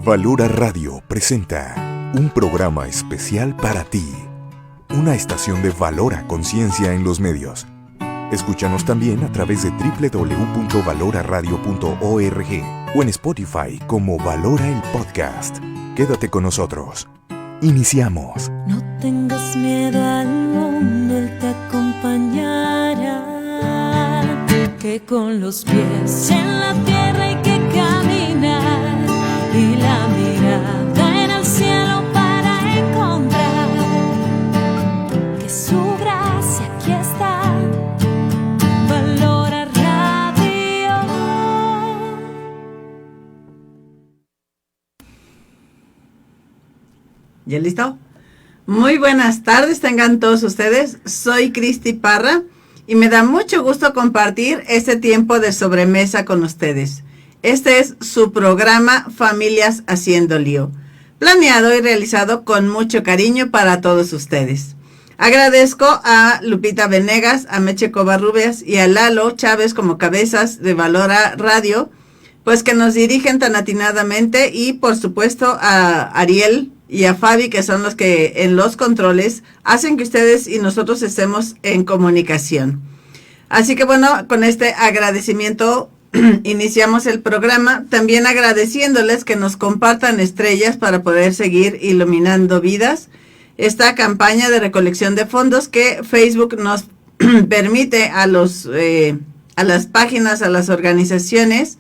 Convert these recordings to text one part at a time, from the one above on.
Valora Radio presenta un programa especial para ti, una estación de Valora Conciencia en los medios. Escúchanos también a través de www.valoraradio.org o en Spotify como Valora el Podcast. Quédate con nosotros. Iniciamos. No tengas miedo al mundo, Él te acompañará. Que con los pies en la tierra hay que caminar y la mirada en el cielo para encontrar que su gracia aquí está. Valora Radio. ¿Ya listo? Muy buenas tardes tengan todos ustedes. Soy Cristi Parra y me da mucho gusto compartir este tiempo de sobremesa con ustedes. Este es su programa Familias Haciendo Lío, planeado y realizado con mucho cariño para todos ustedes. Agradezco a Lupita Venegas, a Meche Covarrubias y a Lalo Chávez como cabezas de Valora Radio, pues que nos dirigen tan atinadamente, y por supuesto a Ariel y a Fabi, que son los que en los controles hacen que ustedes y nosotros estemos en comunicación. Así que bueno, con este agradecimiento iniciamos el programa, también agradeciéndoles que nos compartan estrellas para poder seguir iluminando vidas. Esta campaña de recolección de fondos que Facebook nos permite a las páginas, a las organizaciones,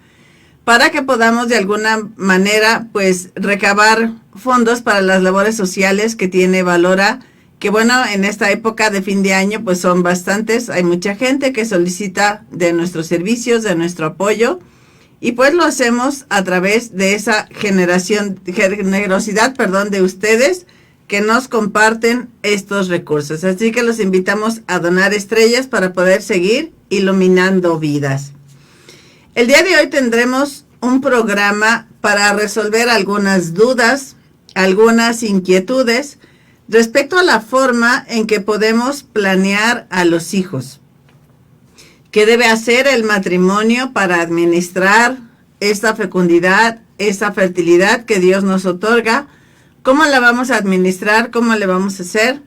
para que podamos de alguna manera pues recabar fondos para las labores sociales que tiene Valora, que bueno, en esta época de fin de año pues son bastantes, hay mucha gente que solicita de nuestros servicios, de nuestro apoyo, y pues lo hacemos a través de esa generosidad de ustedes que nos comparten estos recursos. Así que los invitamos a donar estrellas para poder seguir iluminando vidas. El día de hoy tendremos un programa para resolver algunas dudas, algunas inquietudes respecto a la forma en que podemos planear a los hijos. ¿Qué debe hacer el matrimonio para administrar esta fecundidad, esta fertilidad que Dios nos otorga? ¿Cómo la vamos a administrar? ¿Cómo le vamos a hacer?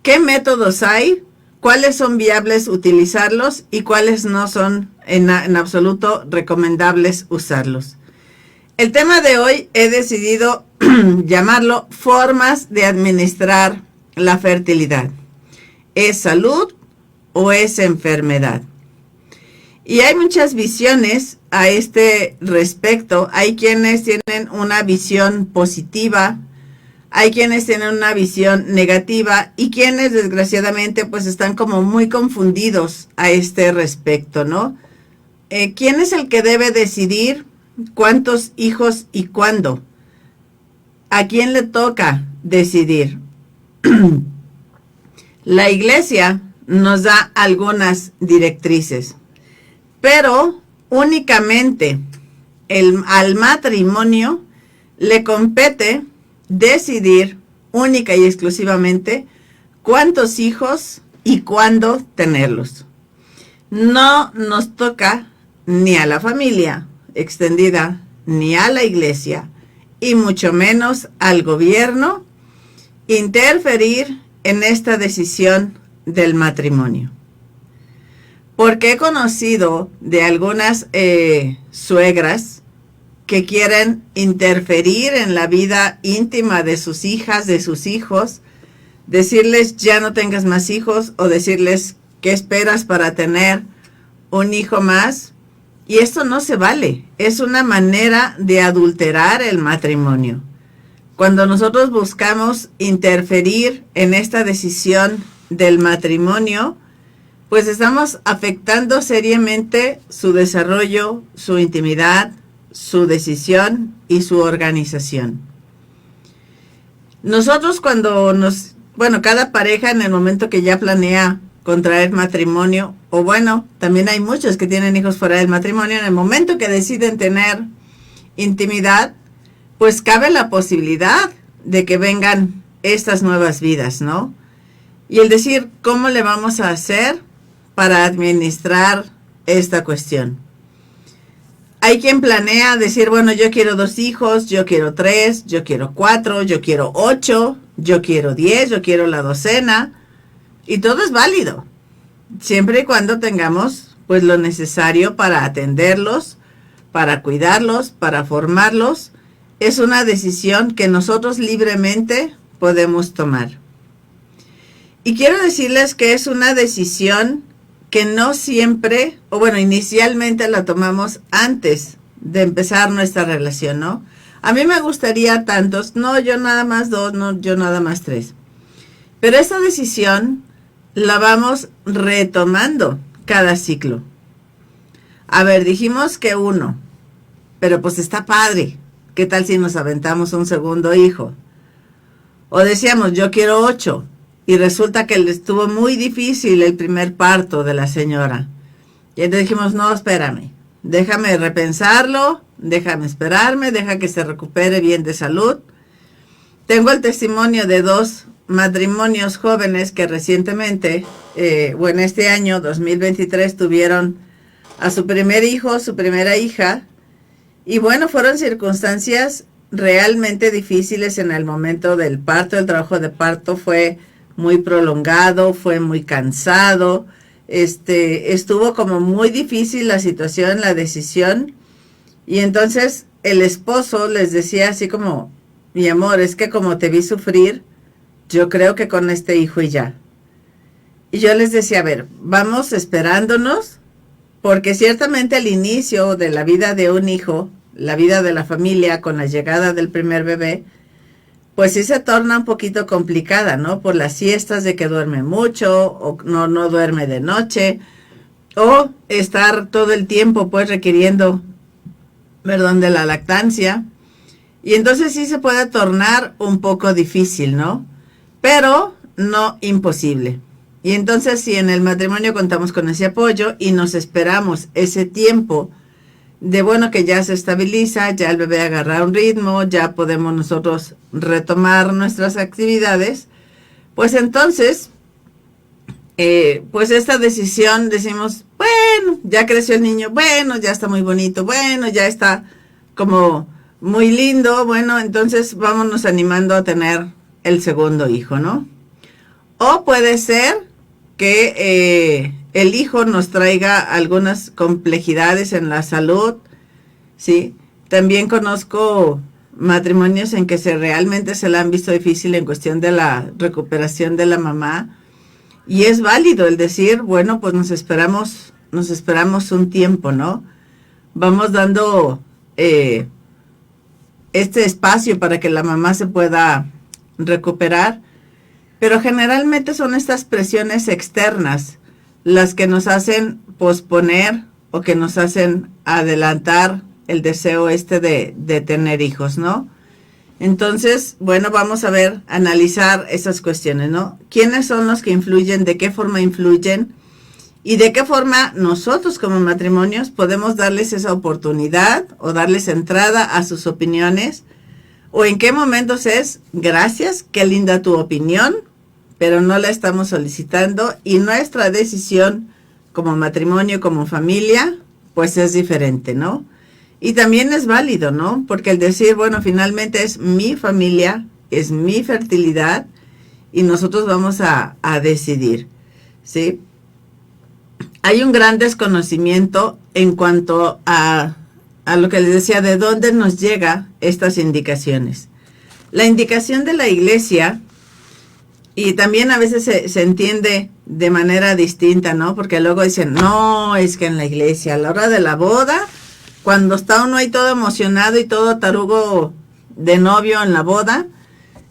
¿Qué métodos hay? ¿Cuáles son viables utilizarlos y cuáles no son en absoluto recomendables usarlos? El tema de hoy he decidido llamarlo formas de administrar la fertilidad. ¿Es salud o es enfermedad? Y hay muchas visiones a este respecto. Hay quienes tienen una visión positiva, hay quienes tienen una visión negativa y quienes desgraciadamente pues están como muy confundidos a este respecto, ¿no? ¿Quién es el que debe decidir cuántos hijos y cuándo? ¿A quién le toca decidir? La iglesia nos da algunas directrices, pero únicamente al matrimonio le compete decidir única y exclusivamente cuántos hijos y cuándo tenerlos. No nos toca ni a la familia extendida, ni a la iglesia, y mucho menos al gobierno, interferir en esta decisión del matrimonio. Porque he conocido de algunas suegras que quieren interferir en la vida íntima de sus hijas, de sus hijos, decirles ya no tengas más hijos, o decirles qué esperas para tener un hijo más. Y esto no se vale, es una manera de adulterar el matrimonio. Cuando nosotros buscamos interferir en esta decisión del matrimonio, pues estamos afectando seriamente su desarrollo, su intimidad, su decisión y su organización. Nosotros cada pareja en el momento que ya planea contraer matrimonio, o bueno, también hay muchos que tienen hijos fuera del matrimonio, en el momento que deciden tener intimidad, pues cabe la posibilidad de que vengan estas nuevas vidas, ¿no? Y el decir, ¿cómo le vamos a hacer para administrar esta cuestión? Hay quien planea decir, bueno, yo quiero 2 hijos, yo quiero 3, yo quiero 4, yo quiero 8, yo quiero 10, yo quiero la docena. Y todo es válido, siempre y cuando tengamos pues lo necesario para atenderlos, para cuidarlos, para formarlos. Es una decisión que nosotros libremente podemos tomar. Y quiero decirles que es una decisión que no siempre, o bueno, inicialmente la tomamos antes de empezar nuestra relación, ¿no? A mí me gustaría tantos, no, yo nada más 2, no, yo nada más 3. Pero esta decisión la vamos retomando cada ciclo. A ver, dijimos que 1, pero pues está padre. ¿Qué tal si nos aventamos un segundo hijo? O decíamos, yo quiero 8. Y resulta que le estuvo muy difícil el primer parto de la señora. Y entonces dijimos, no, espérame, déjame repensarlo, déjame esperarme, deja que se recupere bien de salud. Tengo el testimonio de 2 matrimonios jóvenes que recientemente, este año 2023, tuvieron a su primer hijo, su primera hija. Y bueno, fueron circunstancias realmente difíciles en el momento del parto. El trabajo de parto fue muy prolongado, fue muy cansado, estuvo como muy difícil la situación, la decisión, y entonces el esposo les decía así como, mi amor, es que como te vi sufrir, yo creo que con este hijo y ya. Y yo les decía, a ver, vamos esperándonos, porque ciertamente el inicio de la vida de un hijo, la vida de la familia con la llegada del primer bebé, pues sí se torna un poquito complicada, ¿no? Por las siestas de que duerme mucho, o no duerme de noche, o estar todo el tiempo pues requiriendo, de la lactancia. Y entonces sí se puede tornar un poco difícil, ¿no? Pero no imposible. Y entonces si en el matrimonio contamos con ese apoyo y nos esperamos ese tiempo de bueno que ya se estabiliza, ya el bebé agarra un ritmo, ya podemos nosotros retomar nuestras actividades, pues entonces, pues esta decisión decimos, bueno, ya creció el niño, bueno, ya está muy bonito, bueno, ya está como muy lindo, bueno, entonces vámonos animando a tener el segundo hijo, ¿no? O puede ser que el hijo nos traiga algunas complejidades en la salud, ¿sí? También conozco matrimonios en que realmente se la han visto difícil en cuestión de la recuperación de la mamá, y es válido el decir, bueno, pues nos esperamos un tiempo, ¿no? Vamos dando este espacio para que la mamá se pueda recuperar, pero generalmente son estas presiones externas las que nos hacen posponer o que nos hacen adelantar el deseo de tener hijos, ¿no? Entonces, bueno, vamos a ver, analizar esas cuestiones, ¿no? ¿Quiénes son los que influyen? ¿De qué forma influyen? ¿Y de qué forma nosotros como matrimonios podemos darles esa oportunidad o darles entrada a sus opiniones? ¿O en qué momentos es, gracias, qué linda tu opinión, pero no la estamos solicitando y nuestra decisión como matrimonio, como familia, pues es diferente, ¿no? Y también es válido, ¿no? Porque el decir, bueno, finalmente es mi familia, es mi fertilidad y nosotros vamos a decidir, ¿sí? Hay un gran desconocimiento en cuanto a lo que les decía, de dónde nos llegan estas indicaciones. La indicación de la iglesia, y también a veces se entiende de manera distinta, ¿no? Porque luego dicen, no, es que en la iglesia, a la hora de la boda, cuando está uno ahí todo emocionado y todo tarugo de novio en la boda,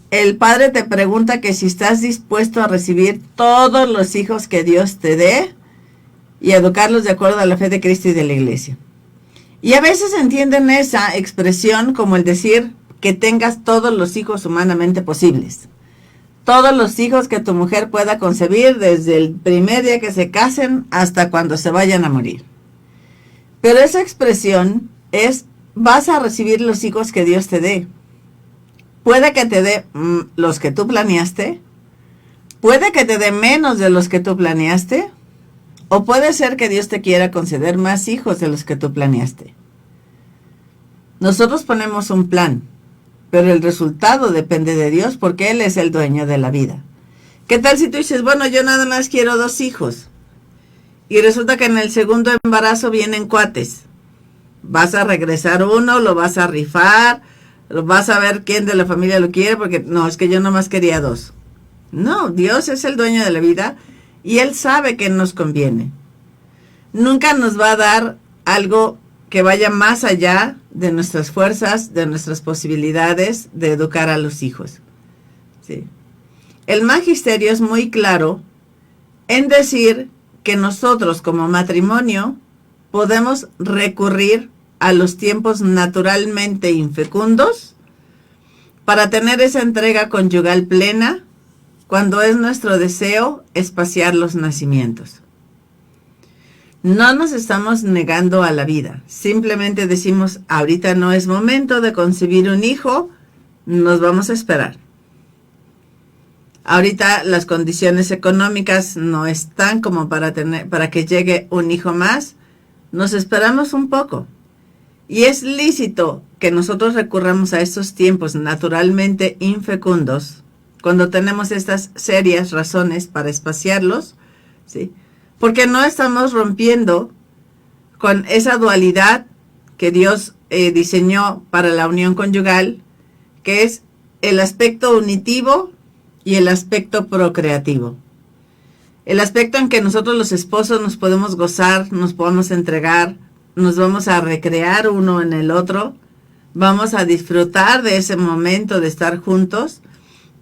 el padre te pregunta que si estás dispuesto a recibir todos los hijos que Dios te dé y educarlos de acuerdo a la fe de Cristo y de la iglesia. Y a veces entienden esa expresión como el decir que tengas todos los hijos humanamente posibles. Todos los hijos que tu mujer pueda concebir desde el primer día que se casen hasta cuando se vayan a morir. Pero esa expresión es, vas a recibir los hijos que Dios te dé. Puede que te dé los que tú planeaste, puede que te dé menos de los que tú planeaste, o puede ser que Dios te quiera conceder más hijos de los que tú planeaste. Nosotros ponemos un plan, pero el resultado depende de Dios porque Él es el dueño de la vida. ¿Qué tal si tú dices, bueno, yo nada más quiero 2 hijos? Y resulta que en el segundo embarazo vienen cuates. Vas a regresar uno, lo vas a rifar, vas a ver quién de la familia lo quiere, porque no, es que yo nomás quería 2. No, Dios es el dueño de la vida y Él sabe que nos conviene. Nunca nos va a dar algo que vaya más allá de nuestras fuerzas, de nuestras posibilidades de educar a los hijos. ¿Sí? El magisterio es muy claro en decir que nosotros como matrimonio podemos recurrir a los tiempos naturalmente infecundos para tener esa entrega conyugal plena cuando es nuestro deseo espaciar los nacimientos. No nos estamos negando a la vida, simplemente decimos, ahorita no es momento de concebir un hijo, nos vamos a esperar. Ahorita las condiciones económicas no están como para que llegue un hijo más, nos esperamos un poco. Y es lícito que nosotros recurramos a estos tiempos naturalmente infecundos, cuando tenemos estas serias razones para espaciarlos, ¿sí? Porque no estamos rompiendo con esa dualidad que Dios diseñó para la unión conyugal, que es el aspecto unitivo y el aspecto procreativo. El aspecto en que nosotros los esposos nos podemos gozar, nos podemos entregar, nos vamos a recrear uno en el otro, vamos a disfrutar de ese momento de estar juntos,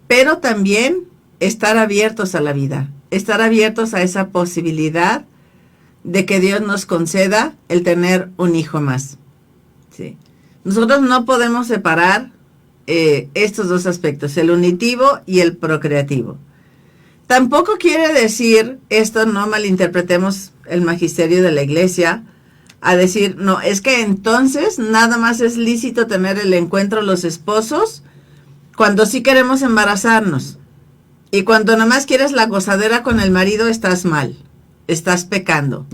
pero también estar abiertos a la vida, estar abiertos a esa posibilidad de que Dios nos conceda el tener un hijo más. ¿Sí? Nosotros no podemos separar estos dos aspectos, el unitivo y el procreativo. Tampoco quiere decir, esto no malinterpretemos el magisterio de la iglesia, a decir, no, es que entonces nada más es lícito tener el encuentro los esposos cuando sí queremos embarazarnos. Y cuando nada más quieres la gozadera con el marido, estás mal, estás pecando,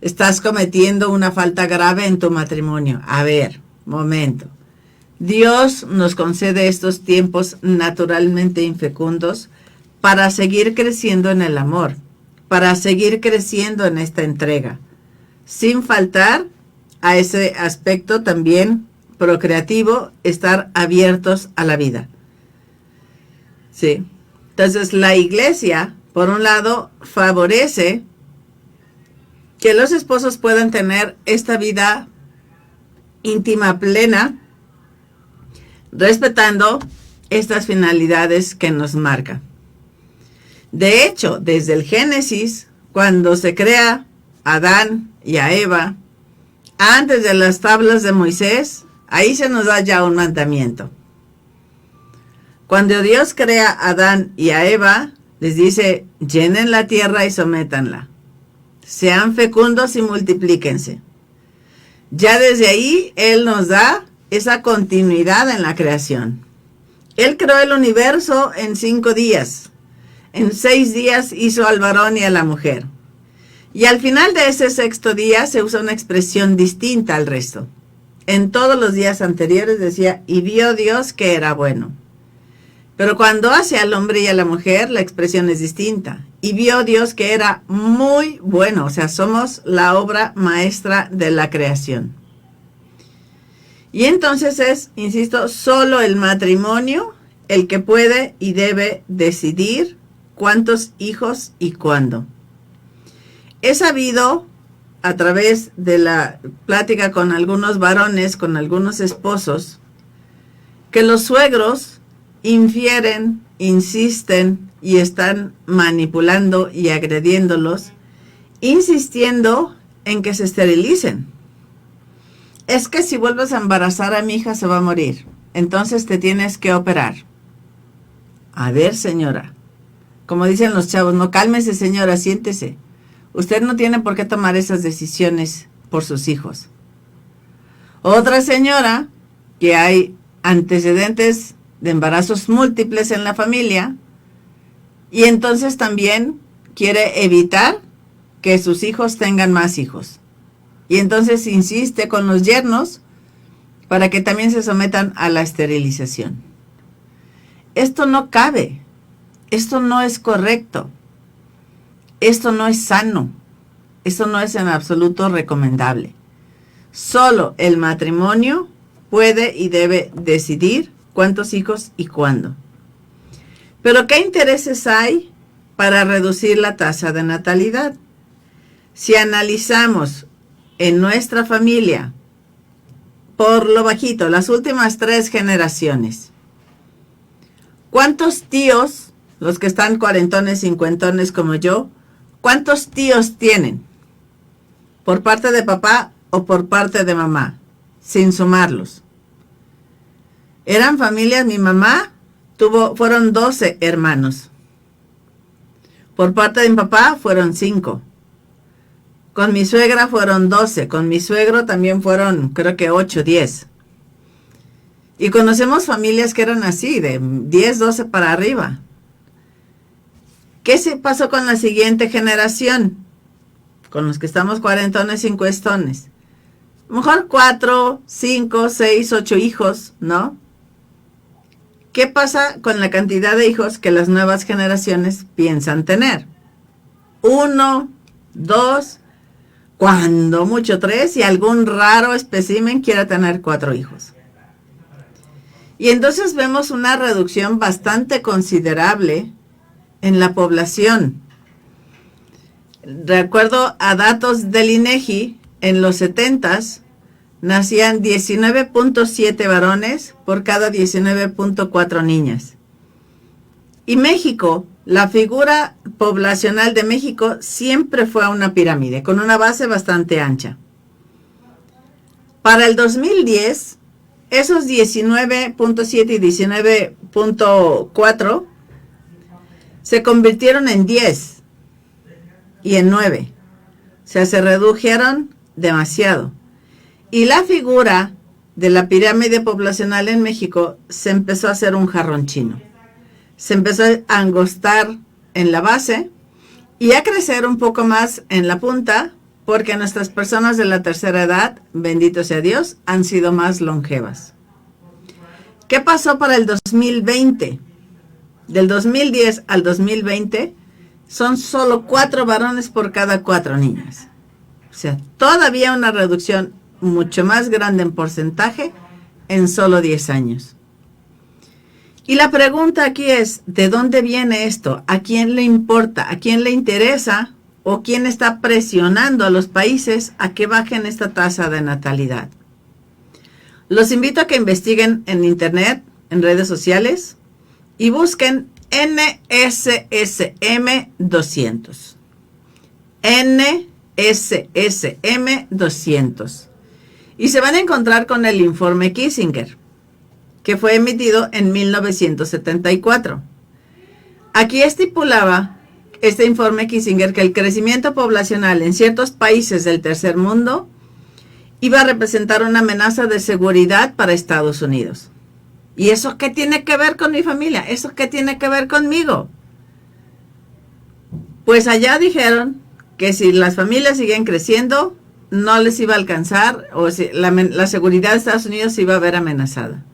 estás cometiendo una falta grave en tu matrimonio. A ver, momento. Dios nos concede estos tiempos naturalmente infecundos para seguir creciendo en el amor, para seguir creciendo en esta entrega, sin faltar a ese aspecto también procreativo, estar abiertos a la vida. Sí. Entonces la iglesia, por un lado, favorece que los esposos puedan tener esta vida íntima plena, respetando estas finalidades que nos marca. De hecho, desde el Génesis, cuando se crea Adán y a Eva, antes de las tablas de Moisés, ahí se nos da ya un mandamiento. Cuando Dios crea a Adán y a Eva, les dice, llenen la tierra y sométanla. Sean fecundos y multiplíquense. Ya desde ahí, Él nos da esa continuidad en la creación. Él creó el universo en 5 días. En 6 días hizo al varón y a la mujer. Y al final de ese 6º día se usa una expresión distinta al resto. En todos los días anteriores decía, y vio Dios que era bueno. Pero cuando hace al hombre y a la mujer, la expresión es distinta. Y vio Dios que era muy bueno. O sea, somos la obra maestra de la creación. Y entonces es, insisto, solo el matrimonio el que puede y debe decidir cuántos hijos y cuándo. He sabido, a través de la plática con algunos varones, con algunos esposos, que los suegros infieren, insisten y están manipulando y agrediéndolos, insistiendo en que se esterilicen. Es que si vuelves a embarazar a mi hija se va a morir, entonces te tienes que operar. A ver, señora, como dicen los chavos, no, cálmese, señora, siéntese. Usted no tiene por qué tomar esas decisiones por sus hijos. Otra señora, que hay antecedentes de embarazos múltiples en la familia, y entonces también quiere evitar que sus hijos tengan más hijos. Y entonces insiste con los yernos para que también se sometan a la esterilización. Esto no cabe, esto no es correcto, esto no es sano, esto no es en absoluto recomendable. Solo el matrimonio puede y debe decidir cuántos hijos y cuándo. Pero ¿qué intereses hay para reducir la tasa de natalidad? Si analizamos en nuestra familia, por lo bajito, las últimas 3 generaciones, ¿cuántos tíos, los que están cuarentones, cincuentones como yo, cuántos tíos tienen? ¿Por parte de papá o por parte de mamá? Sin sumarlos. Eran familias, mi mamá fueron 12 hermanos. Por parte de mi papá fueron 5. Con mi suegra fueron 12. Con mi suegro también fueron, creo que 8, 10. Y conocemos familias que eran así, de 10, 12 para arriba. ¿Qué se pasó con la siguiente generación? Con los que estamos cuarentones, cincuentones. A lo mejor 4, 5, 6, 8 hijos, ¿no? ¿Qué pasa con la cantidad de hijos que las nuevas generaciones piensan tener? 1, 2, cuando mucho 3, y algún raro espécimen quiera tener 4 hijos. Y entonces vemos una reducción bastante considerable en la población. De acuerdo a datos del INEGI, en los 70s, nacían 19.7 varones por cada 19.4 niñas. Y México, la figura poblacional de México siempre fue una pirámide, con una base bastante ancha. Para el 2010, esos 19.7 y 19.4 se convirtieron en 10 y en 9. O sea, se redujeron demasiado. Y la figura de la pirámide poblacional en México se empezó a hacer un jarrón chino. Se empezó a angostar en la base y a crecer un poco más en la punta, porque nuestras personas de la tercera edad, bendito sea Dios, han sido más longevas. ¿Qué pasó para el 2020? Del 2010 al 2020 son solo 4 varones por cada 4 niñas. O sea, todavía una reducción mucho más grande en porcentaje en solo 10 años. Y la pregunta aquí es, ¿de dónde viene esto? ¿A quién le importa? ¿A quién le interesa? ¿O quién está presionando a los países a que bajen esta tasa de natalidad? Los invito a que investiguen en internet, en redes sociales, y busquen NSSM 200. NSSM 200. Y se van a encontrar con el informe Kissinger, que fue emitido en 1974. Aquí estipulaba este informe Kissinger que el crecimiento poblacional en ciertos países del tercer mundo iba a representar una amenaza de seguridad para Estados Unidos. ¿Y eso qué tiene que ver con mi familia? ¿Eso qué tiene que ver conmigo? Pues allá dijeron que si las familias siguen creciendo, no les iba a alcanzar, o si la seguridad de Estados Unidos se iba a ver amenazada.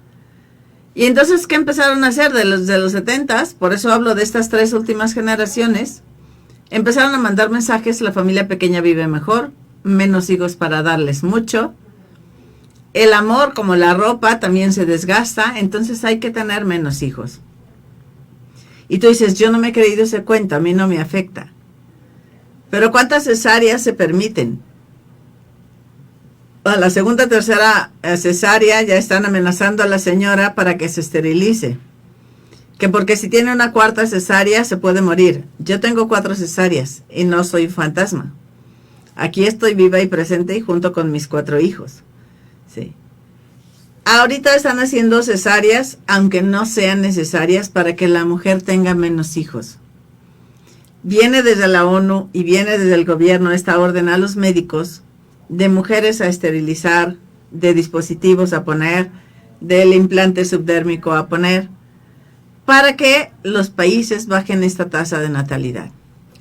Y entonces, ¿qué empezaron a hacer de los 70s? Por eso hablo de estas 3 últimas generaciones. Empezaron a mandar mensajes: la familia pequeña vive mejor, menos hijos para darles mucho. El amor, como la ropa, también se desgasta, entonces hay que tener menos hijos. Y tú dices, yo no me he creído ese cuento, a mí no me afecta. Pero ¿cuántas cesáreas se permiten? A la segunda, tercera cesárea ya están amenazando a la señora para que se esterilice. Que porque si tiene una cuarta cesárea se puede morir. Yo tengo 4 cesáreas y no soy fantasma. Aquí estoy viva y presente y junto con mis 4 hijos. Sí. Ahorita están haciendo cesáreas, aunque no sean necesarias, para que la mujer tenga menos hijos. Viene desde la ONU y viene desde el gobierno esta orden a los médicos de mujeres a esterilizar, de dispositivos a poner, del implante subdérmico a poner, para que los países bajen esta tasa de natalidad.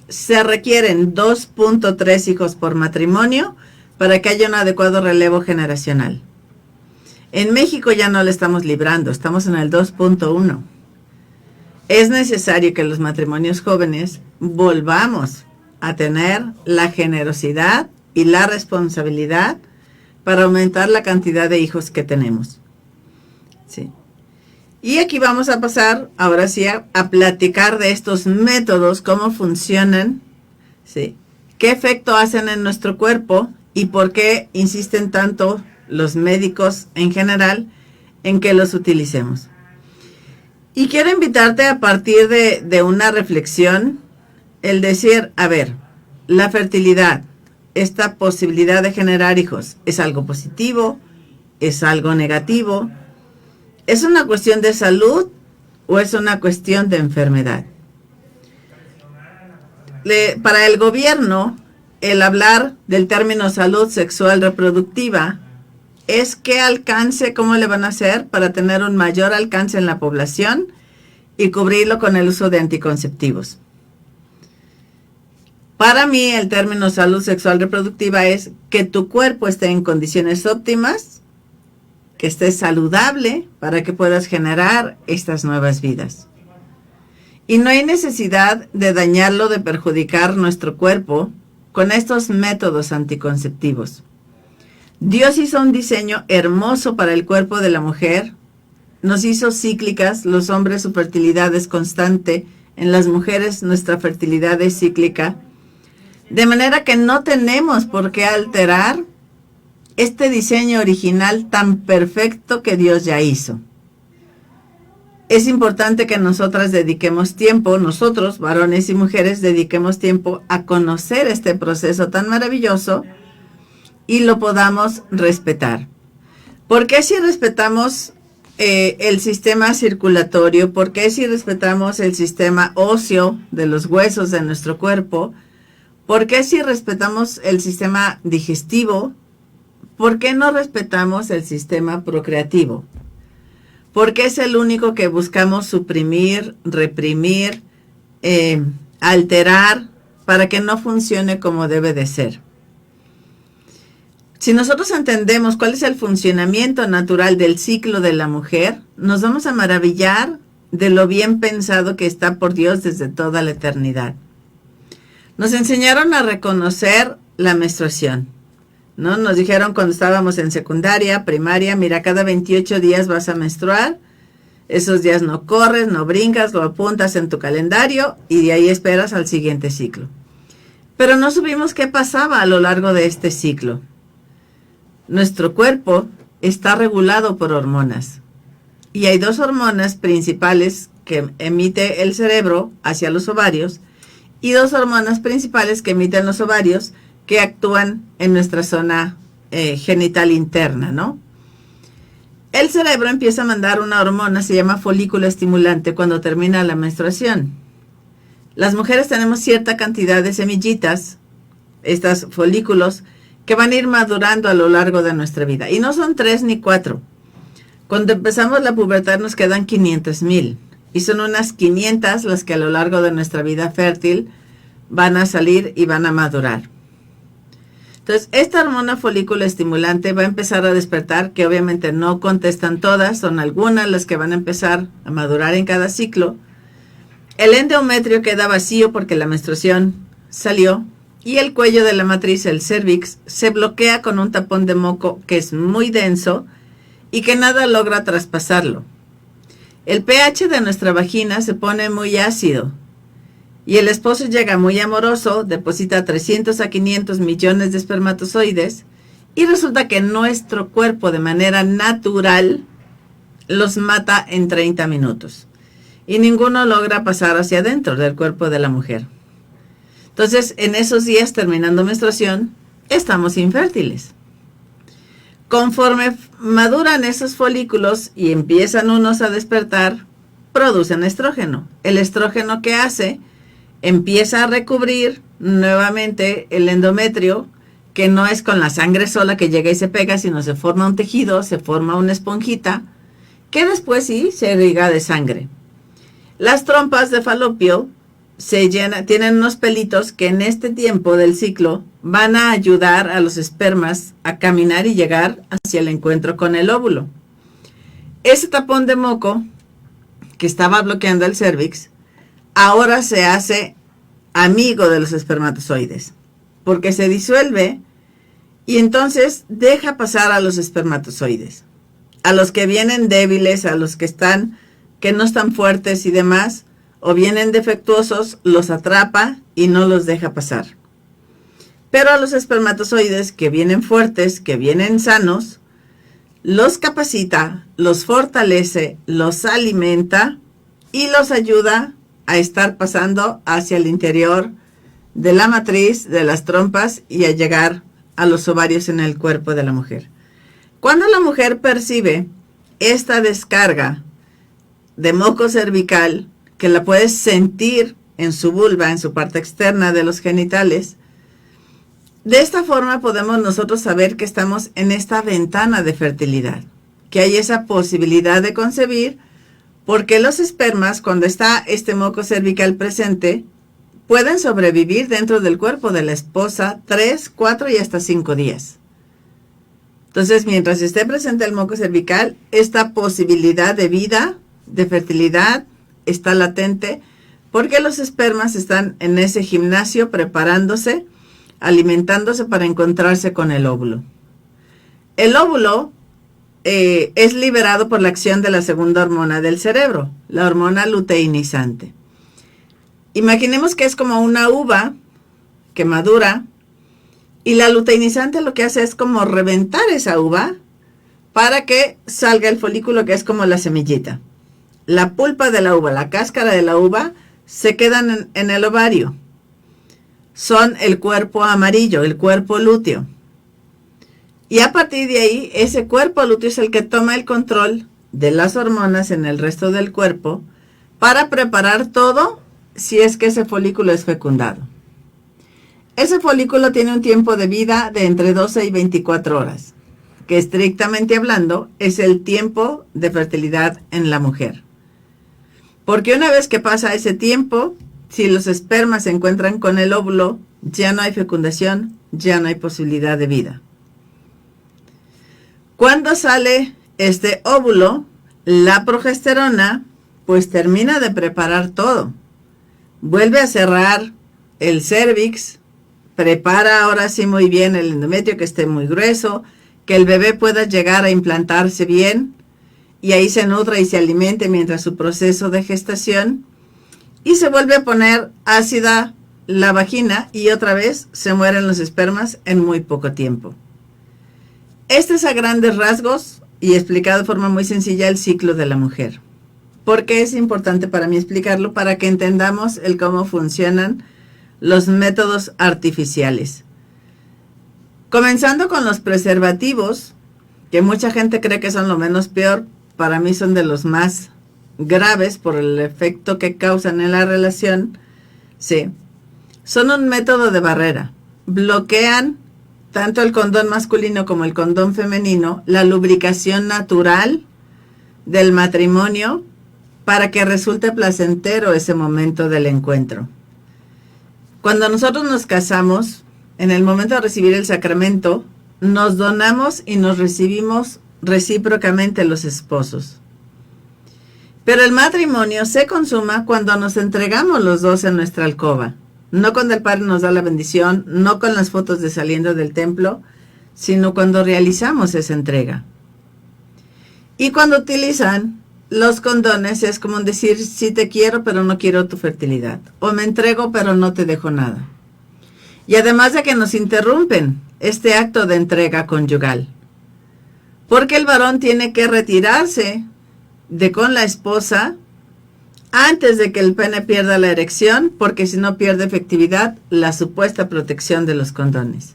Se requieren 2.3 hijos por matrimonio para que haya un adecuado relevo generacional. En México ya no le estamos librando, estamos en el 2.1. Es necesario que los matrimonios jóvenes volvamos a tener la generosidad y la responsabilidad para aumentar la cantidad de hijos que tenemos. Sí. Y aquí vamos a pasar, ahora sí, a platicar de estos métodos, cómo funcionan, ¿sí? Qué efecto hacen en nuestro cuerpo y por qué insisten tanto los médicos en general en que los utilicemos. Y quiero invitarte a partir de una reflexión, el decir, a ver, la fertilidad, esta posibilidad de generar hijos, ¿es algo positivo? ¿Es algo negativo? ¿Es una cuestión de salud o es una cuestión de enfermedad? Para el gobierno, el hablar del término salud sexual reproductiva es qué alcance, cómo le van a hacer para tener un mayor alcance en la población y cubrirlo con el uso de anticonceptivos. Para mí, el término salud sexual reproductiva es que tu cuerpo esté en condiciones óptimas, que esté saludable para que puedas generar estas nuevas vidas. Y no hay necesidad de dañarlo, de perjudicar nuestro cuerpo con estos métodos anticonceptivos. Dios hizo un diseño hermoso para el cuerpo de la mujer. Nos hizo cíclicas, los hombres su fertilidad es constante, en las mujeres nuestra fertilidad es cíclica. De manera que no tenemos por qué alterar este diseño original tan perfecto que Dios ya hizo. Es importante que nosotras dediquemos tiempo, nosotros, varones y mujeres, dediquemos tiempo a conocer este proceso tan maravilloso y lo podamos respetar. ¿Por qué si respetamos el sistema circulatorio? ¿Por qué si respetamos el sistema óseo de los huesos de nuestro cuerpo? ¿Por qué si respetamos el sistema digestivo? ¿Por qué no respetamos el sistema procreativo? Porque es el único que buscamos suprimir, reprimir, alterar para que no funcione como debe de ser. Si nosotros entendemos cuál es el funcionamiento natural del ciclo de la mujer, nos vamos a maravillar de lo bien pensado que está por Dios desde toda la eternidad. Nos enseñaron a reconocer la menstruación, ¿no? Nos dijeron cuando estábamos en secundaria, primaria, mira, cada 28 días vas a menstruar, esos días no corres, no brincas, lo apuntas en tu calendario y de ahí esperas al siguiente ciclo. Pero no supimos qué pasaba a lo largo de este ciclo. Nuestro cuerpo está regulado por hormonas y hay dos hormonas principales que emite el cerebro hacia los ovarios y dos hormonas principales que emiten los ovarios que actúan en nuestra zona genital interna, ¿no? El cerebro empieza a mandar una hormona, se llama folículo estimulante, cuando termina la menstruación. Las mujeres tenemos cierta cantidad de semillitas, estos folículos, que van a ir madurando a lo largo de nuestra vida. Y no son 3 ni 4. Cuando empezamos la pubertad nos quedan 500,000. Y son unas 500 las que a lo largo de nuestra vida fértil van a salir y van a madurar. Entonces, esta hormona folículo estimulante va a empezar a despertar, que obviamente no contestan todas, son algunas las que van a empezar a madurar en cada ciclo. El endometrio queda vacío porque la menstruación salió y el cuello de la matriz, el cervix, se bloquea con un tapón de moco que es muy denso y que nada logra traspasarlo. El pH de nuestra vagina se pone muy ácido y el esposo llega muy amoroso, deposita 300 a 500 millones de espermatozoides y resulta que nuestro cuerpo de manera natural los mata en 30 minutos y ninguno logra pasar hacia adentro del cuerpo de la mujer. Entonces, en esos días terminando menstruación, estamos infértiles. Conforme maduran esos folículos y empiezan unos a despertar, producen estrógeno. El estrógeno, ¿qué hace? Empieza a recubrir nuevamente el endometrio, que no es con la sangre sola que llega y se pega, sino se forma un tejido, se forma una esponjita, que después sí se irriga de sangre. Las trompas de falopio se llenan, tienen unos pelitos que en este tiempo del ciclo van a ayudar a los espermas a caminar y llegar hacia el encuentro con el óvulo. ese tapón de moco que estaba bloqueando el cérvix, ahora se hace amigo de los espermatozoides, porque se disuelve y entonces deja pasar a los espermatozoides, a los que vienen débiles, a los que no están fuertes y demás, o vienen defectuosos, los atrapa y no los deja pasar. Pero a los espermatozoides que vienen fuertes, que vienen sanos, los capacita, los fortalece, los alimenta y los ayuda a estar pasando hacia el interior de la matriz, de las trompas y a llegar a los ovarios en el cuerpo de la mujer. Cuando la mujer percibe esta descarga de moco cervical, que la puede sentir en su vulva, en su parte externa de los genitales, de esta forma podemos nosotros saber que estamos en esta ventana de fertilidad, que hay esa posibilidad de concebir, porque los espermas, cuando está este moco cervical presente, pueden sobrevivir dentro del cuerpo de la esposa 3, 4 y hasta 5 días. Entonces, mientras esté presente el moco cervical, esta posibilidad de vida, de fertilidad, está latente, porque los espermas están en ese gimnasio preparándose, alimentándose para encontrarse con el óvulo. El óvulo es liberado por la acción de la segunda hormona del cerebro, la hormona luteinizante. Imaginemos que es como una uva que madura y la luteinizante lo que hace es como reventar esa uva para que salga el folículo, que es como la semillita. La pulpa de la uva, la cáscara de la uva, se quedan en el ovario. Son el cuerpo amarillo, el cuerpo lúteo. Y a partir de ahí, ese cuerpo lúteo es el que toma el control de las hormonas en el resto del cuerpo para preparar todo si es que ese folículo es fecundado. Ese folículo tiene un tiempo de vida de entre 12 y 24 horas, que estrictamente hablando es el tiempo de fertilidad en la mujer. Porque una vez que pasa ese tiempo, si los espermas se encuentran con el óvulo, ya no hay fecundación, ya no hay posibilidad de vida. Cuando sale este óvulo, la progesterona pues termina de preparar todo. Vuelve a cerrar el cérvix, prepara ahora sí muy bien el endometrio, que esté muy grueso, que el bebé pueda llegar a implantarse bien, y ahí se nutra y se alimente mientras su proceso de gestación, y se vuelve a poner ácida la vagina y otra vez se mueren los espermas en muy poco tiempo. Este es a grandes rasgos y explicado de forma muy sencilla el ciclo de la mujer. ¿Por qué es importante para mí explicarlo? Para que entendamos el cómo funcionan los métodos artificiales. Comenzando con los preservativos, que mucha gente cree que son lo menos peor, para mí son de los más graves por el efecto que causan en la relación. Sí, son un método de barrera. Bloquean tanto el condón masculino como el condón femenino, la lubricación natural del matrimonio para que resulte placentero ese momento del encuentro. Cuando nosotros nos casamos, en el momento de recibir el sacramento, nos donamos y nos recibimos recíprocamente los esposos. Pero el matrimonio se consuma cuando nos entregamos los dos en nuestra alcoba. No cuando el padre nos da la bendición, no con las fotos de saliendo del templo, sino cuando realizamos esa entrega. Y cuando utilizan los condones es como decir, sí te quiero, pero no quiero tu fertilidad. O me entrego, pero no te dejo nada. Y además de que nos interrumpen este acto de entrega conyugal. Porque el varón tiene que retirarse de con la esposa antes de que el pene pierda la erección, porque si no pierde efectividad la supuesta protección de los condones.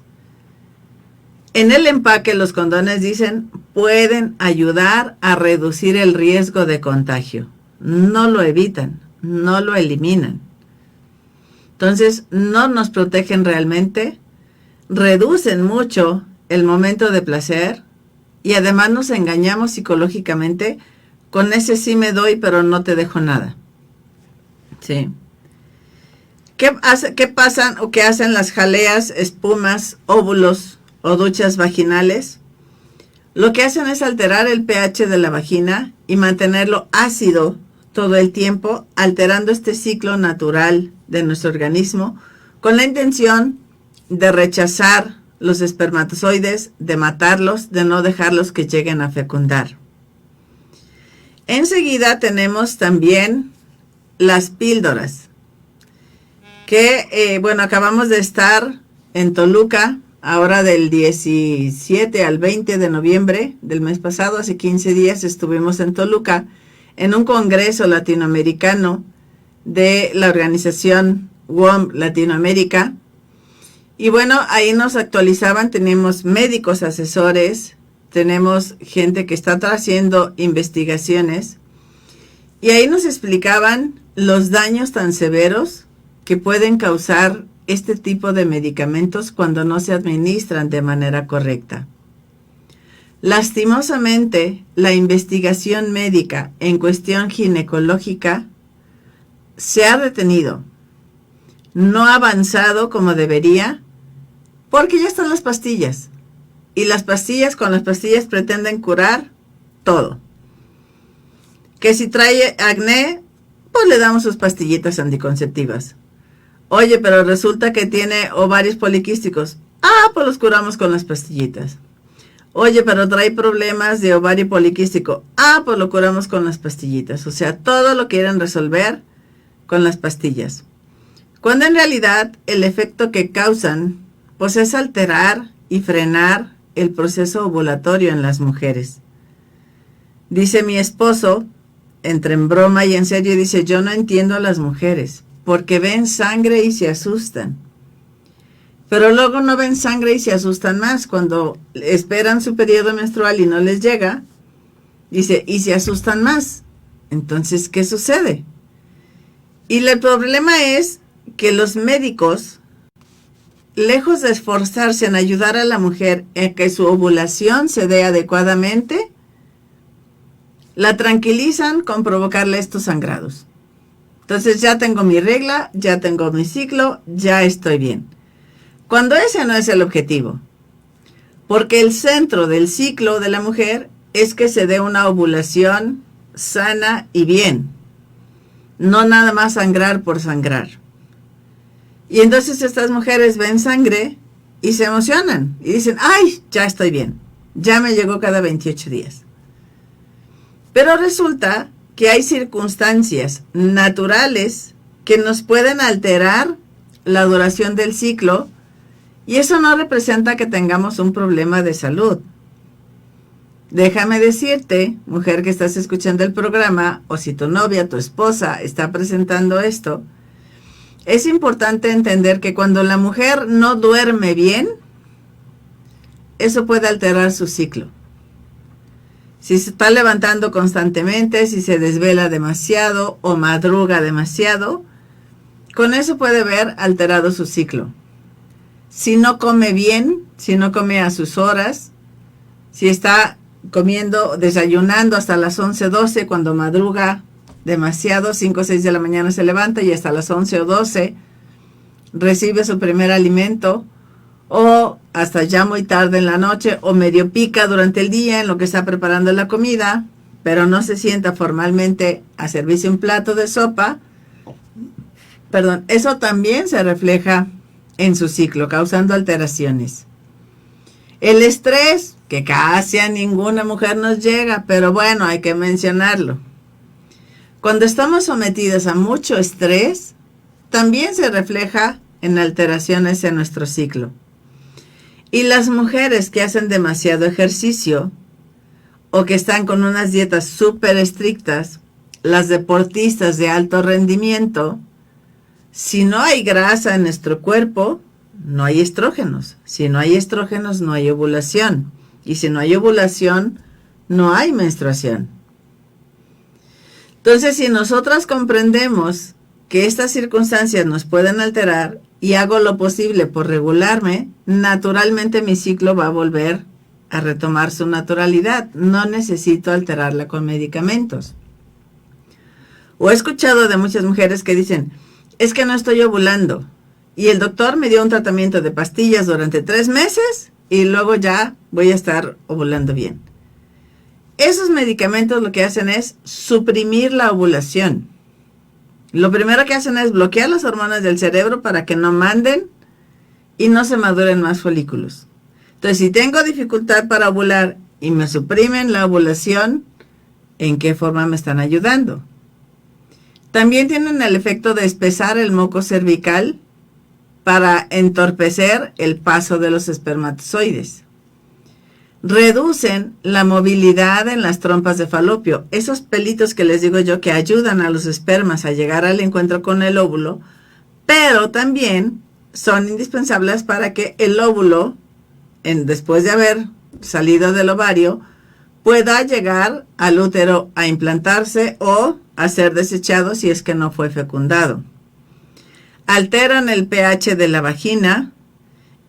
En el empaque los condones dicen pueden ayudar a reducir el riesgo de contagio. No lo evitan, no lo eliminan. Entonces no nos protegen realmente, reducen mucho el momento de placer y además nos engañamos psicológicamente con ese sí me doy pero no te dejo nada. Sí. ¿Qué pasan o qué hacen las jaleas, espumas, óvulos o duchas vaginales? lo que hacen es alterar el pH de la vagina y mantenerlo ácido todo el tiempo, alterando este ciclo natural de nuestro organismo con la intención de rechazar los espermatozoides, de matarlos, de no dejarlos que lleguen a fecundar. Enseguida tenemos también las píldoras, que acabamos de estar en Toluca, ahora del 17 al 20 de noviembre del mes pasado, hace 15 días estuvimos en Toluca, en un congreso latinoamericano de la organización WOM Latinoamérica. Y bueno, ahí nos actualizaban, tenemos médicos asesores, tenemos gente que está haciendo investigaciones, y ahí nos explicaban los daños tan severos que pueden causar este tipo de medicamentos cuando no se administran de manera correcta. Lastimosamente, la investigación médica en cuestión ginecológica se ha detenido, no ha avanzado como debería, porque ya están las pastillas, y con las pastillas pretenden curar todo. Que si trae acné, pues le damos sus pastillitas anticonceptivas. Oye, pero resulta que tiene ovarios poliquísticos. Pues los curamos con las pastillitas. Oye, pero trae problemas de ovario poliquístico. Pues lo curamos con las pastillitas. O sea, todo lo quieren resolver con las pastillas. Cuando en realidad el efecto que causan, pues es alterar y frenar el proceso ovulatorio en las mujeres. Dice mi esposo, entre en broma y en serio, dice, yo no entiendo a las mujeres, porque ven sangre y se asustan. Pero luego no ven sangre y se asustan más. Cuando esperan su periodo menstrual y no les llega, dice, y se asustan más. Entonces, ¿qué sucede? Y el problema es que los médicos, lejos de esforzarse en ayudar a la mujer en que su ovulación se dé adecuadamente, la tranquilizan con provocarle estos sangrados. Entonces ya tengo mi regla, ya tengo mi ciclo, ya estoy bien. Cuando ese no es el objetivo. Porque el centro del ciclo de la mujer es que se dé una ovulación sana y bien. No nada más sangrar por sangrar. Y entonces estas mujeres ven sangre y se emocionan. Y dicen, ¡ay, ya estoy bien! Ya me llegó cada 28 días. Pero resulta que hay circunstancias naturales que nos pueden alterar la duración del ciclo, y eso no representa que tengamos un problema de salud. Déjame decirte, mujer que estás escuchando el programa, o si tu novia, tu esposa está presentando esto, es importante entender que cuando la mujer no duerme bien, eso puede alterar su ciclo. Si se está levantando constantemente, si se desvela demasiado o madruga demasiado, con eso puede ver alterado su ciclo. Si no come bien, si no come a sus horas, si está desayunando hasta las 11, 12, cuando madruga demasiado, 5 o 6 de la mañana se levanta y hasta las 11 o 12 recibe su primer alimento, o hasta ya muy tarde en la noche, o medio pica durante el día en lo que está preparando la comida, pero no se sienta formalmente a servirse un plato de sopa, eso también se refleja en su ciclo, causando alteraciones. El estrés, que casi a ninguna mujer nos llega, pero bueno, hay que mencionarlo. Cuando estamos sometidas a mucho estrés, también se refleja en alteraciones en nuestro ciclo. Y las mujeres que hacen demasiado ejercicio o que están con unas dietas súper estrictas, las deportistas de alto rendimiento, si no hay grasa en nuestro cuerpo, no hay estrógenos. Si no hay estrógenos, no hay ovulación. Y si no hay ovulación, no hay menstruación. Entonces, si nosotras comprendemos que estas circunstancias nos pueden alterar y hago lo posible por regularme, naturalmente mi ciclo va a volver a retomar su naturalidad. No necesito alterarla con medicamentos. O he escuchado de muchas mujeres que dicen, es que no estoy ovulando. Y el doctor me dio un tratamiento de pastillas durante 3 meses y luego ya voy a estar ovulando bien. esos medicamentos lo que hacen es suprimir la ovulación. Lo primero que hacen es bloquear las hormonas del cerebro para que no manden y no se maduren más folículos. Entonces, si tengo dificultad para ovular y me suprimen la ovulación, ¿en qué forma me están ayudando? También tienen el efecto de espesar el moco cervical para entorpecer el paso de los espermatozoides. Reducen la movilidad en las trompas de falopio. Esos pelitos que les digo yo que ayudan a los espermas a llegar al encuentro con el óvulo, pero también son indispensables para que el óvulo, después de haber salido del ovario, pueda llegar al útero a implantarse o a ser desechado si es que no fue fecundado. Alteran el pH de la vagina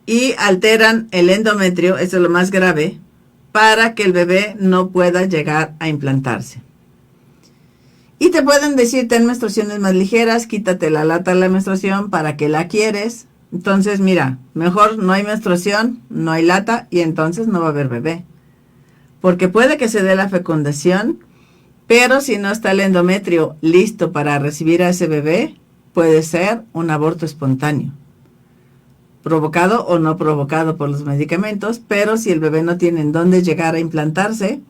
y alteran el endometrio, eso es lo más grave, para que el bebé no pueda llegar a implantarse. Y te pueden decir, ten menstruaciones más ligeras, quítate la lata de la menstruación, ¿para qué la quieres? Entonces, mira, mejor no hay menstruación, no hay lata y entonces no va a haber bebé. Porque puede que se dé la fecundación, pero si no está el endometrio listo para recibir a ese bebé, puede ser un aborto espontáneo, provocado o no provocado por los medicamentos, pero si el bebé no tiene en dónde llegar a implantarse,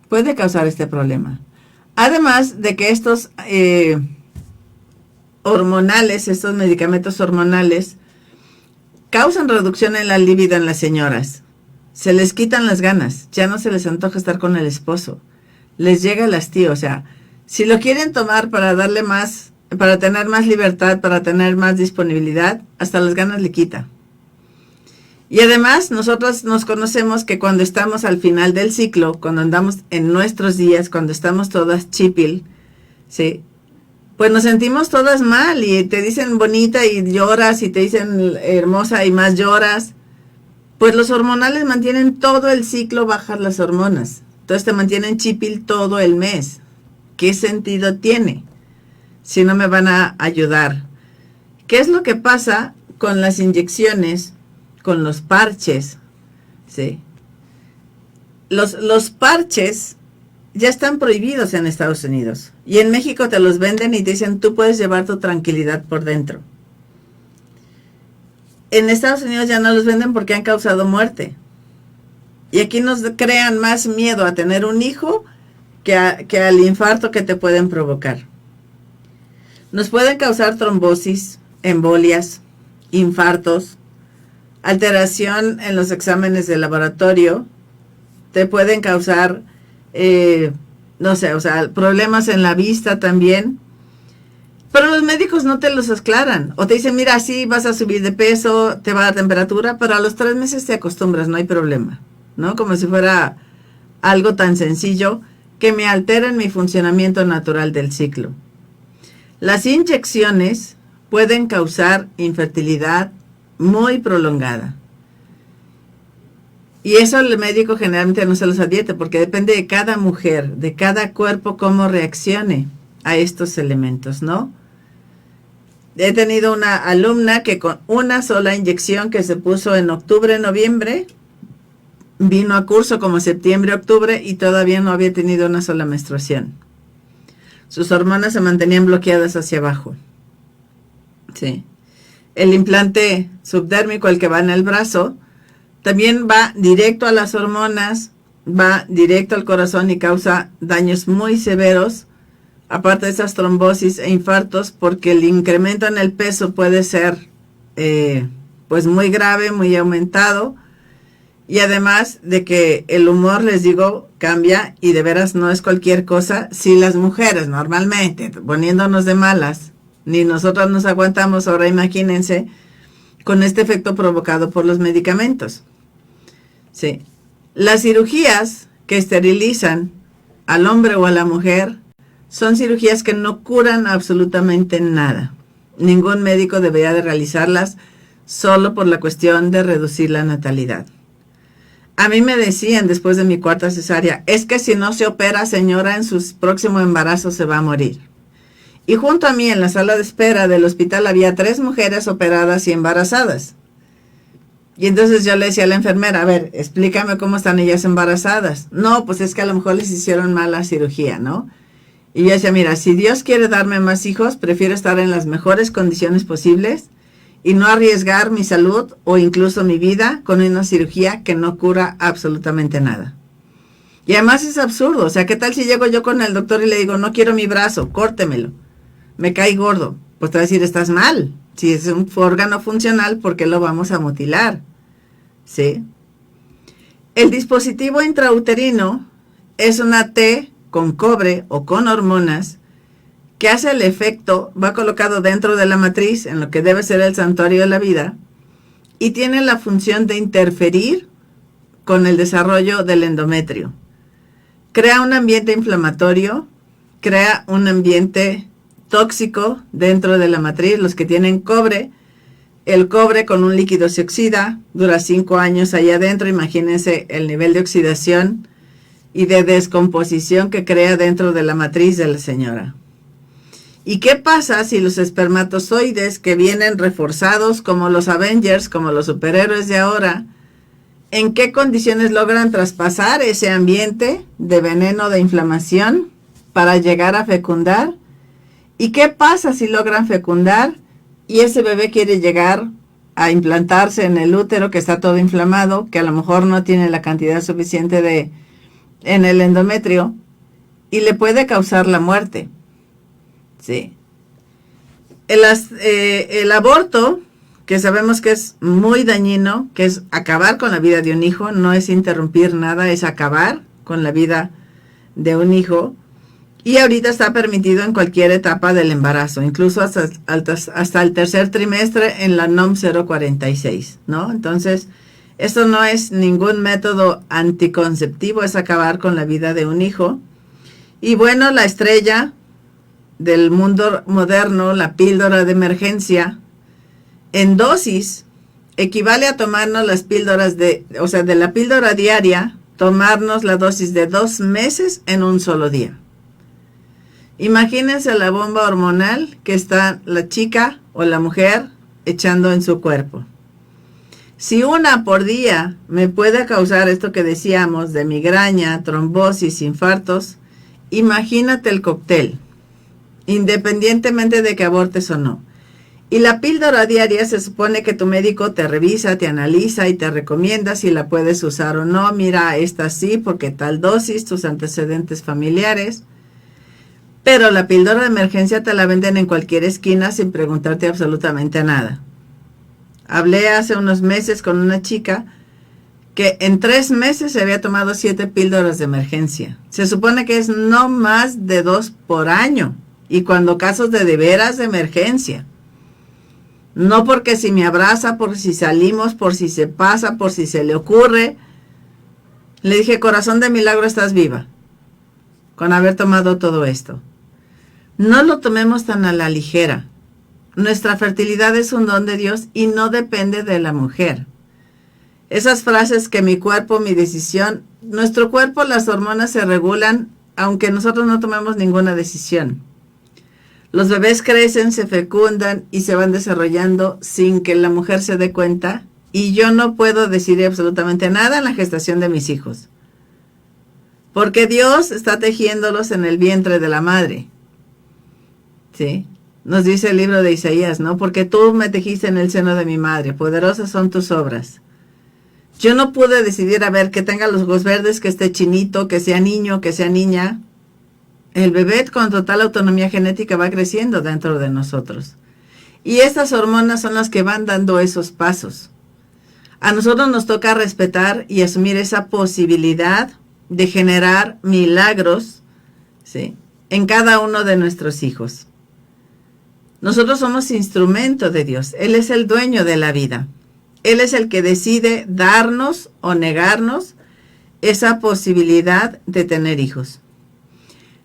puede causar este problema. Además de que estos hormonales, estos medicamentos hormonales, causan reducción en la libido en las señoras. Se les quitan las ganas, ya no se les antoja estar con el esposo, les llega el hastío. O sea, si lo quieren tomar para darle más, para tener más libertad, para tener más disponibilidad, hasta las ganas le quita. Y además, nosotros nos conocemos que cuando estamos al final del ciclo, cuando andamos en nuestros días, cuando estamos todas chipil, ¿sí?, pues nos sentimos todas mal y te dicen bonita y lloras y te dicen hermosa y más lloras. Pues los hormonales mantienen todo el ciclo bajas las hormonas. Entonces te mantienen chipil todo el mes. ¿Qué sentido tiene si no me van a ayudar? ¿Qué es lo que pasa con las inyecciones, con los parches? ¿Sí? Los parches ya están prohibidos en Estados Unidos. Y en México te los venden y te dicen, tú puedes llevar tu tranquilidad por dentro. En Estados Unidos ya no los venden porque han causado muerte. Y aquí nos crean más miedo a tener un hijo que al infarto que te pueden provocar. Nos pueden causar trombosis, embolias, infartos, alteración en los exámenes de laboratorio. Te pueden causar, no sé, o sea, problemas en la vista también. Pero los médicos no te los aclaran. O te dicen, mira, sí, vas a subir de peso, te va a dar temperatura, pero a los 3 meses te acostumbras, no hay problema, ¿no? Como si fuera algo tan sencillo que me alteren mi funcionamiento natural del ciclo. Las inyecciones pueden causar infertilidad muy prolongada. Y eso el médico generalmente no se los advierte porque depende de cada mujer, de cada cuerpo, cómo reaccione a estos elementos, ¿no? He tenido una alumna que con una sola inyección que se puso en octubre, noviembre, vino a curso como septiembre, octubre y todavía no había tenido una sola menstruación. Sus hormonas se mantenían bloqueadas hacia abajo. Sí. El implante subdérmico, el que va en el brazo, también va directo a las hormonas, va directo al corazón y causa daños muy severos, aparte de esas trombosis e infartos, porque el incremento en el peso puede ser pues muy grave, muy aumentado, y además de que el humor, les digo, cambia y de veras no es cualquier cosa. Si las mujeres normalmente poniéndonos de malas, ni nosotras nos aguantamos, ahora imagínense con este efecto provocado por los medicamentos. Sí. Las cirugías que esterilizan al hombre o a la mujer son cirugías que no curan absolutamente nada. Ningún médico debería de realizarlas solo por la cuestión de reducir la natalidad. A mí me decían después de mi 4ª cesárea, es que si no se opera, señora, en su próximo embarazo se va a morir. Y junto a mí en la sala de espera del hospital había 3 mujeres operadas y embarazadas. Y entonces yo le decía a la enfermera, a ver, explícame cómo están ellas embarazadas. No, pues es que a lo mejor les hicieron mal la cirugía, ¿no? Y yo decía, mira, si Dios quiere darme más hijos, prefiero estar en las mejores condiciones posibles y no arriesgar mi salud o incluso mi vida con una cirugía que no cura absolutamente nada. Y además es absurdo, o sea, ¿qué tal si llego yo con el doctor y le digo, no quiero mi brazo, córtemelo, me cae gordo? Pues te va a decir, estás mal. Si es un órgano funcional, ¿por qué lo vamos a mutilar? ¿Sí? El dispositivo intrauterino es una T con cobre o con hormonas que hace el efecto, va colocado dentro de la matriz, en lo que debe ser el santuario de la vida, y tiene la función de interferir con el desarrollo del endometrio. Crea un ambiente inflamatorio, crea un ambiente tóxico dentro de la matriz. Los que tienen cobre, el cobre con un líquido se oxida, dura 5 años allá adentro. Imagínense el nivel de oxidación y de descomposición que crea dentro de la matriz de la señora. ¿Y qué pasa si los espermatozoides que vienen reforzados como los Avengers, como los superhéroes de ahora, en qué condiciones logran traspasar ese ambiente de veneno, de inflamación, para llegar a fecundar? ¿Y qué pasa si logran fecundar y ese bebé quiere llegar a implantarse en el útero que está todo inflamado, que a lo mejor no tiene la cantidad suficiente en el endometrio, y le puede causar la muerte? Sí. El aborto, que sabemos que es muy dañino, que es acabar con la vida de un hijo, no es interrumpir nada, es acabar con la vida de un hijo, y ahorita está permitido en cualquier etapa del embarazo, incluso hasta el tercer trimestre en la NOM 046, ¿no? Entonces, esto no es ningún método anticonceptivo, es acabar con la vida de un hijo. Y bueno, la estrella del mundo moderno, la píldora de emergencia, en dosis, equivale a tomarnos las píldoras de la píldora diaria, tomarnos la dosis de 2 meses en un solo día. Imagínense la bomba hormonal que está la chica o la mujer echando en su cuerpo. Si una por día me puede causar esto que decíamos de migraña, trombosis, infartos, imagínate el cóctel, independientemente de que abortes o no. Y la píldora diaria se supone que tu médico te revisa, te analiza y te recomienda si la puedes usar o no. Mira, esta sí, porque tal dosis, tus antecedentes familiares. Pero la píldora de emergencia te la venden en cualquier esquina sin preguntarte absolutamente nada. Hablé hace unos meses con una chica que en 3 meses se había tomado 7 píldoras de emergencia. Se supone que es no más de 2 por año. Y cuando casos de veras de emergencia. No porque si me abraza, por si salimos, por si se pasa, por si se le ocurre. Le dije, corazón de milagro, estás viva con haber tomado todo esto. No lo tomemos tan a la ligera. Nuestra fertilidad es un don de Dios y no depende de la mujer. Esas frases que mi cuerpo, mi decisión, nuestro cuerpo, las hormonas se regulan aunque nosotros no tomemos ninguna decisión. Los bebés crecen, se fecundan y se van desarrollando sin que la mujer se dé cuenta, y yo no puedo decir absolutamente nada en la gestación de mis hijos, porque Dios está tejiéndolos en el vientre de la madre. ¿Sí? Nos dice el libro de Isaías, ¿no? Porque tú me tejiste en el seno de mi madre, poderosas son tus obras. Yo no pude decidir, a ver, que tenga los ojos verdes, que esté chinito, que sea niño, que sea niña. El bebé con total autonomía genética va creciendo dentro de nosotros. Y estas hormonas son las que van dando esos pasos. A nosotros nos toca respetar y asumir esa posibilidad de generar milagros, ¿sí?, en cada uno de nuestros hijos. Nosotros somos instrumento de Dios. Él es el dueño de la vida. Él es el que decide darnos o negarnos esa posibilidad de tener hijos.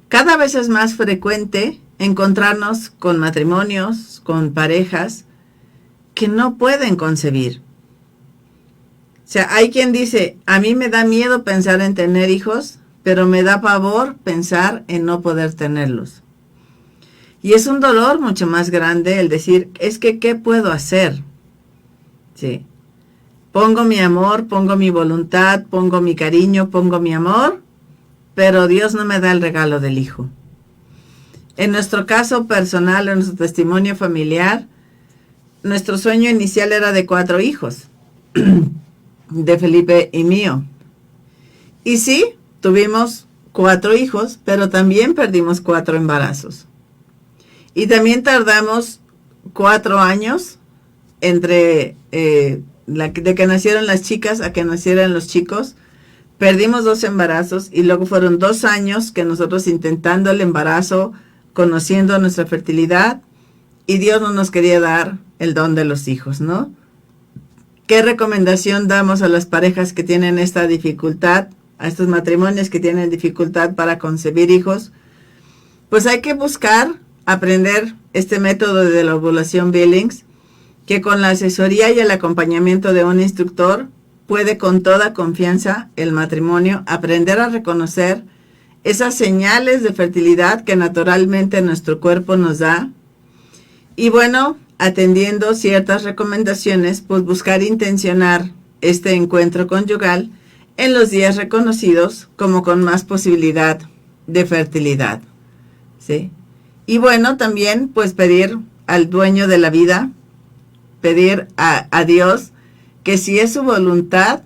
Cada vez es más frecuente encontrarnos con matrimonios, con parejas que no pueden concebir. O sea, hay quien dice, a mí me da miedo pensar en tener hijos, pero me da pavor pensar en no poder tenerlos. Y es un dolor mucho más grande el decir, es que, ¿qué puedo hacer? Sí. pongo mi amor, pongo mi voluntad, pongo mi cariño, pongo mi amor, pero Dios no me da el regalo del hijo. En nuestro caso personal, en nuestro testimonio familiar, nuestro sueño inicial era de 4 hijos, de Felipe y mío. Y sí, tuvimos 4 hijos, pero también perdimos 4 embarazos. Y también tardamos 4 años entre de que nacieron las chicas a que nacieran los chicos. Perdimos 2 embarazos y luego fueron 2 años que nosotros intentando el embarazo, conociendo nuestra fertilidad, y Dios no nos quería dar el don de los hijos, ¿no? ¿Qué recomendación damos a las parejas que tienen esta dificultad, a estos matrimonios que tienen dificultad para concebir hijos? Pues hay que buscar aprender este método de la ovulación Billings, que con la asesoría y el acompañamiento de un instructor puede con toda confianza el matrimonio aprender a reconocer esas señales de fertilidad que naturalmente nuestro cuerpo nos da. Y bueno, atendiendo ciertas recomendaciones, pues buscar intencionar este encuentro conyugal en los días reconocidos como con más posibilidad de fertilidad, ¿sí? Y bueno, también pues pedir al dueño de la vida, pedir a Dios que si es su voluntad,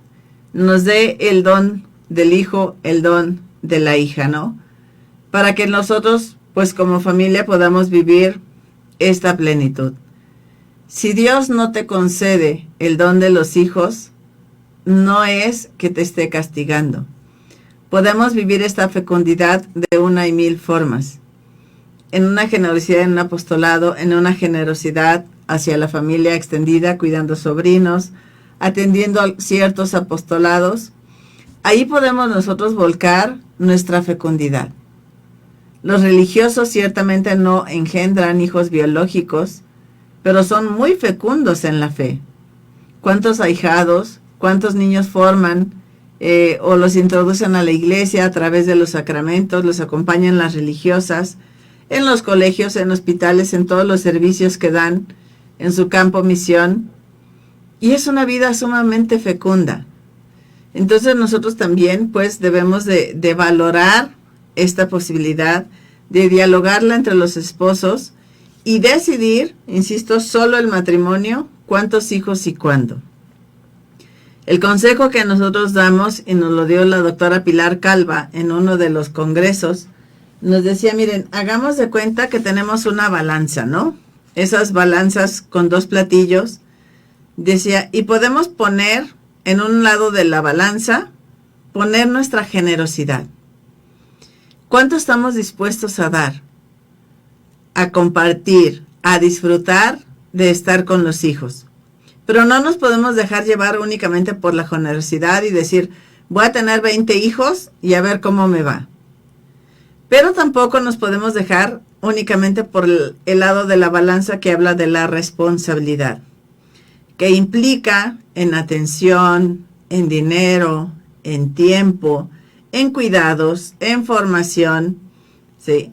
nos dé el don del hijo, el don de la hija, ¿no? Para que nosotros, pues como familia, podamos vivir esta plenitud. Si Dios no te concede el don de los hijos, no es que te esté castigando. Podemos vivir esta fecundidad de una y mil formas. En una generosidad, en un apostolado, en una generosidad hacia la familia extendida, cuidando sobrinos, atendiendo a ciertos apostolados. Ahí podemos nosotros volcar nuestra fecundidad. Los religiosos ciertamente no engendran hijos biológicos, pero son muy fecundos en la fe. ¿Cuántos ahijados, cuántos niños forman o los introducen a la iglesia a través de los sacramentos, los acompañan las religiosas, en los colegios, en hospitales, en todos los servicios que dan en su campo misión? Y es una vida sumamente fecunda. Entonces nosotros también pues debemos de valorar esta posibilidad, de dialogarla entre los esposos y decidir, insisto, solo el matrimonio, cuántos hijos y cuándo. El consejo que nosotros damos, y nos lo dio la doctora Pilar Calva en uno de los congresos, nos decía, miren, hagamos de cuenta que tenemos una balanza, ¿no? Esas balanzas con 2 platillos, decía, y podemos poner en un lado de la balanza, poner nuestra generosidad. ¿Cuánto estamos dispuestos a dar? A compartir, a disfrutar de estar con los hijos. Pero no nos podemos dejar llevar únicamente por la generosidad y decir, voy a tener 20 hijos y a ver cómo me va. Pero tampoco nos podemos dejar únicamente por el lado de la balanza que habla de la responsabilidad, que implica en atención, en dinero, en tiempo, en cuidados, en formación, ¿sí?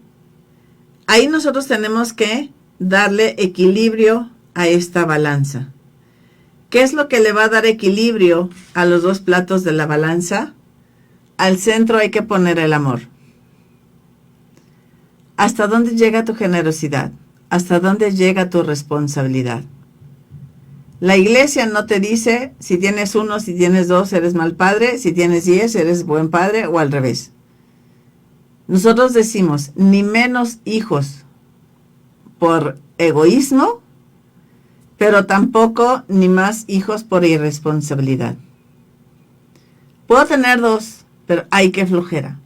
Ahí nosotros tenemos que darle equilibrio a esta balanza. ¿Qué es lo que le va a dar equilibrio a los 2 platos de la balanza? Al centro hay que poner el amor. ¿Hasta dónde llega tu generosidad? ¿Hasta dónde llega tu responsabilidad? La iglesia no te dice si tienes 1, si tienes 2, eres mal padre, si tienes 10, eres buen padre, o al revés. Nosotros decimos, ni menos hijos por egoísmo, pero tampoco ni más hijos por irresponsabilidad. Puedo tener 2, pero hay que flojera.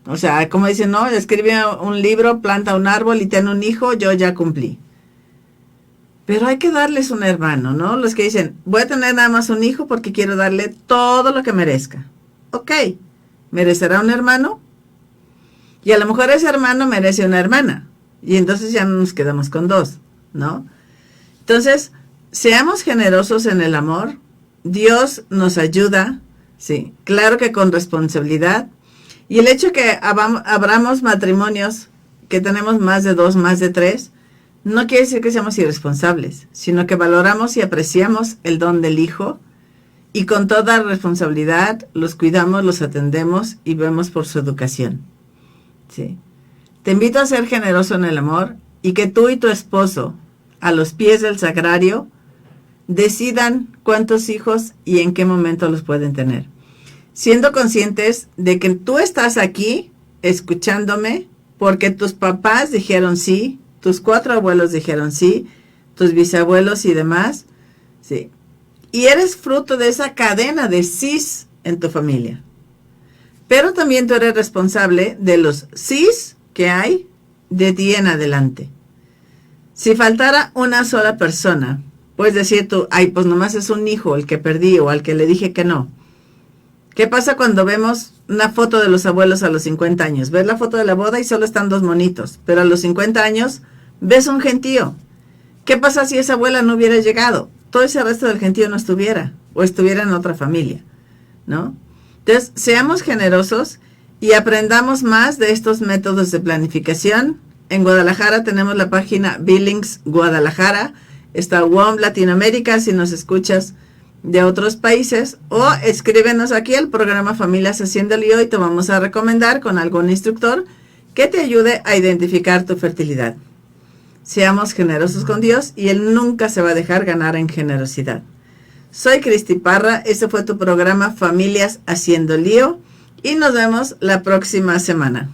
O sea, como dicen, no, escribe un libro, planta un árbol y ten un hijo, yo ya cumplí. Pero hay que darles un hermano, ¿no? Los que dicen, voy a tener nada más un hijo porque quiero darle todo lo que merezca. Ok, ¿merecerá un hermano? Y a lo mejor ese hermano merece una hermana. Y entonces ya no nos quedamos con 2, ¿no? Entonces, seamos generosos en el amor. Dios nos ayuda, sí, claro que con responsabilidad. Y el hecho que abramos matrimonios que tenemos más de 2, más de 3, no quiere decir que seamos irresponsables, sino que valoramos y apreciamos el don del hijo y con toda responsabilidad los cuidamos, los atendemos y vemos por su educación. ¿Sí? Te invito a ser generoso en el amor y que tú y tu esposo, a los pies del sagrario, decidan cuántos hijos y en qué momento los pueden tener. Siendo conscientes de que tú estás aquí escuchándome porque tus papás dijeron sí, tus 4 abuelos dijeron sí, tus bisabuelos y demás, sí. Y eres fruto de esa cadena de sís en tu familia. Pero también tú eres responsable de los sís que hay de ti en adelante. Si faltara una sola persona, puedes decir tú, ay, pues nomás es un hijo el que perdí o al que le dije que no. ¿Qué pasa cuando vemos una foto de los abuelos a los 50 años? Ves la foto de la boda y solo están 2 monitos, pero a los 50 años ves un gentío. ¿Qué pasa si esa abuela no hubiera llegado? Todo ese resto del gentío no estuviera, o estuviera en otra familia, ¿no? Entonces, seamos generosos y aprendamos más de estos métodos de planificación. En Guadalajara tenemos la página Billings Guadalajara, está WOM Latinoamérica, si nos escuchas de otros países, o escríbenos aquí al programa Familias Haciendo Lío y te vamos a recomendar con algún instructor que te ayude a identificar tu fertilidad. Seamos generosos con Dios y Él nunca se va a dejar ganar en generosidad. Soy Cristi Parra, este fue tu programa Familias Haciendo Lío y nos vemos la próxima semana.